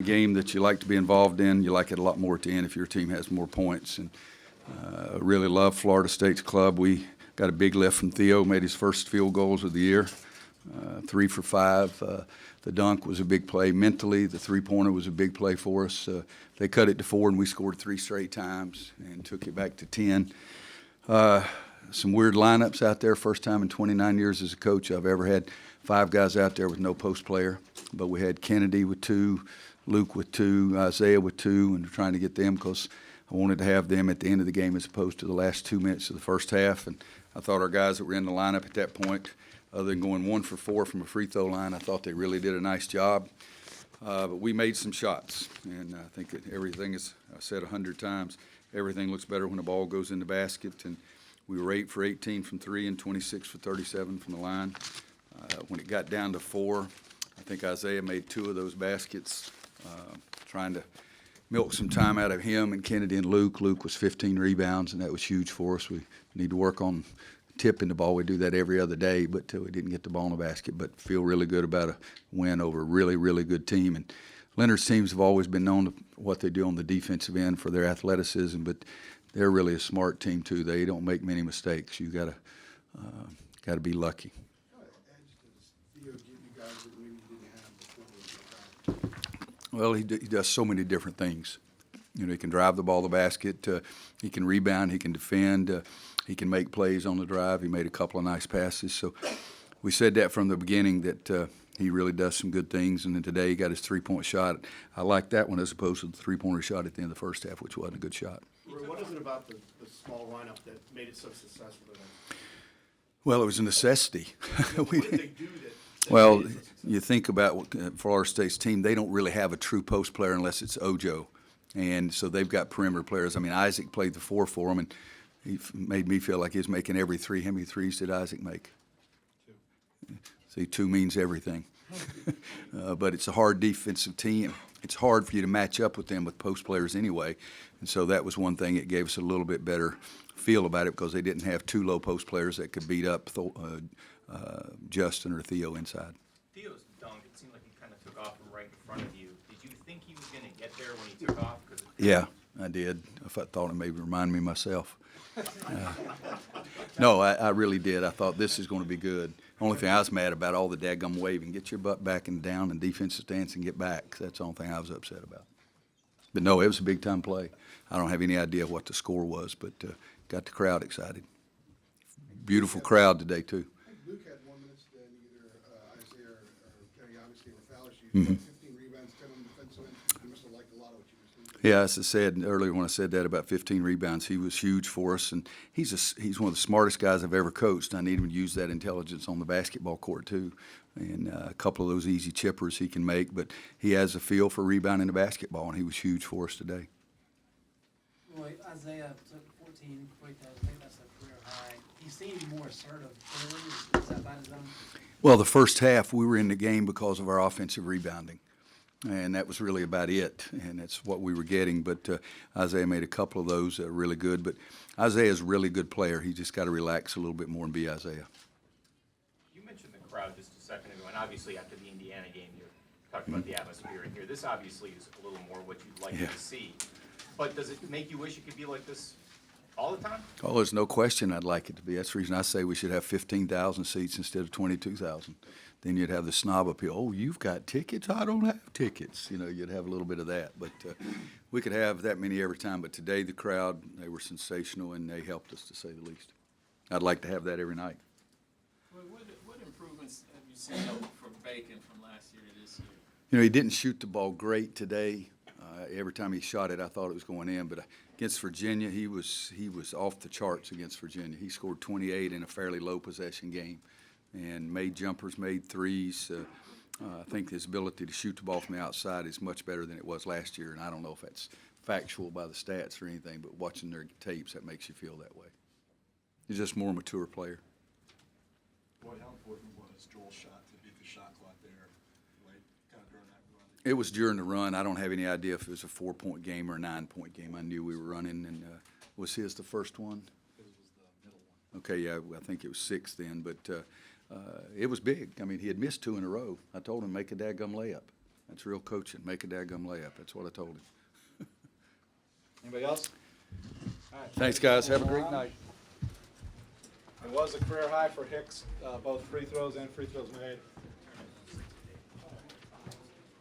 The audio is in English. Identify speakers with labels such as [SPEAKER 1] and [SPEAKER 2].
[SPEAKER 1] Game that you like to be involved in. You like it a lot more at the end if your team has more points. And really love Florida State's club. We got a big lift from Theo, made his first field goals of the year, 3 for 5. The dunk was a big play mentally. The three-pointer was a big play for us. They cut it to 4, and we scored 3 straight times and took it back to 10. Some weird lineups out there. First time in 29 years as a coach I've ever had 5 guys out there with no post player. But we had Kennedy with 2, Luke with 2, Isaiah with 2, and trying to get them because I wanted to have them at the end of the game as opposed to the last 2 minutes of the first half. And I thought our guys that were in the lineup at that point, other than going 1 for 4 from a free throw line, I thought they really did a nice job. But we made some shots, and I think that everything is, I said 100 times, everything looks better when the ball goes in the basket. And we were 8 for 18 from 3 and 26 for 37 from the line. When it got down to 4, I think Isaiah made 2 of those baskets, trying to milk some time out of him and Kennedy and Luke. Luke was 15 rebounds, and that was huge for us. We need to work on tipping the ball. We do that every other day, but we didn't get the ball in the basket. But feel really good about a win over a really, really good team. And Leonard's teams have always been known to what they do on the defensive end for their athleticism, but they're really a smart team too. They don't make many mistakes. You gotta be lucky. Well, he does so many different things. You know, he can drive the ball to the basket. He can rebound. He can defend. He can make plays on the drive. He made a couple of nice passes. So we said that from the beginning that he really does some good things. And then today he got his three-point shot. I like that one as opposed to the three-pointer shot at the end of the first half, which wasn't a good shot.
[SPEAKER 2] What is it about the small lineup that made it so successful today?
[SPEAKER 1] Well, it was a necessity.
[SPEAKER 2] What did they do that
[SPEAKER 1] Well,
[SPEAKER 2] made it so successful?
[SPEAKER 1] you think about Florida State's team, they don't really have a true post player unless it's Ojo. And so they've got perimeter players. I mean, Isaac played the 4 for them, and he made me feel like he was making every 3. How many threes did Isaac make? 2. See, 2 means everything. But it's a hard defensive team. It's hard for you to match up with them with post players anyway. And so that was one thing that gave us a little bit better feel about it because they didn't have 2 low post players that could beat up Justin or Theo inside.
[SPEAKER 3] Theo's dunk, it seemed like he kind of took off from right in front of you. Did you think he was going to get there when he took off?
[SPEAKER 1] Yeah, I did. If I thought it maybe remind me myself. No, I really did. I thought this is going to be good. Only thing I was mad about, all the daggum waving. Get your butt back and down and defensive stance and get back. That's the only thing I was upset about. But no, it was a big-time play. I don't have any idea what the score was, but got the crowd excited. Beautiful crowd today, too.
[SPEAKER 4] Luke had 1 minute, then either Isaiah or Kenny obviously were foul issues.
[SPEAKER 1] Mm-hmm.
[SPEAKER 4] 15 rebounds, 10 on the defensive end. You must have liked a lot of what you were seeing.
[SPEAKER 1] Yeah, as I said earlier when I said that about 15 rebounds, he was huge for us, and he's one of the smartest guys I've ever coached. I need him to use that intelligence on the basketball court too, and a couple of those easy chippers he can make. But he has a feel for rebounding the basketball, and he was huge for us today.
[SPEAKER 5] Roy, Isaiah took 14 free throws. I think that's a career high. He seemed more assertive early. Is that by design?
[SPEAKER 1] Well, the first half we were in the game because of our offensive rebounding. And that was really about it, and that's what we were getting. But Isaiah made a couple of those that are really good. But Isaiah's a really good player. He just got to relax a little bit more and be Isaiah.
[SPEAKER 3] You mentioned the crowd just a second ago, and obviously after the Indiana game, you talked about the atmosphere in here. This obviously is a little more what you'd like to see. But does it make you wish it could be like this all the time?
[SPEAKER 1] Oh, there's no question I'd like it to be. That's the reason I say we should have 15,000 seats instead of 22,000. Then you'd have the snob appeal. Oh, you've got tickets? I don't have tickets. You know, you'd have a little bit of that. But we could have that many every time. But today the crowd, they were sensational, and they helped us, to say the least. I'd like to have that every night.
[SPEAKER 6] What improvements have you seen from Bacon from last year to this year?
[SPEAKER 1] You know, he didn't shoot the ball great today. Every time he shot it, I thought it was going in. But against Virginia, he was off the charts against Virginia. He scored 28 in a fairly low possession game and made jumpers, made threes. I think his ability to shoot the ball from the outside is much better than it was last year. And I don't know if that's factual by the stats or anything, but watching their tapes, that makes you feel that way. He's just a more mature player.
[SPEAKER 4] Boy, how important was Joel's shot to beat the shot clock there late, kind of during that run?
[SPEAKER 1] It was during the run. I don't have any idea if it was a 4-point game or a 9-point game. I knew we were running, and was his the first one?
[SPEAKER 4] It was the middle one.
[SPEAKER 1] Okay, yeah, I think it was 6 then, but it was big. I mean, he had missed 2 in a row. I told him make a dadgum layup. That's real coaching. Make a dadgum layup. That's what I told him.
[SPEAKER 7] Anybody else? All right.
[SPEAKER 1] Thanks, guys. Have a great night.
[SPEAKER 7] It was a career high for Hicks, both free throws and free throws made.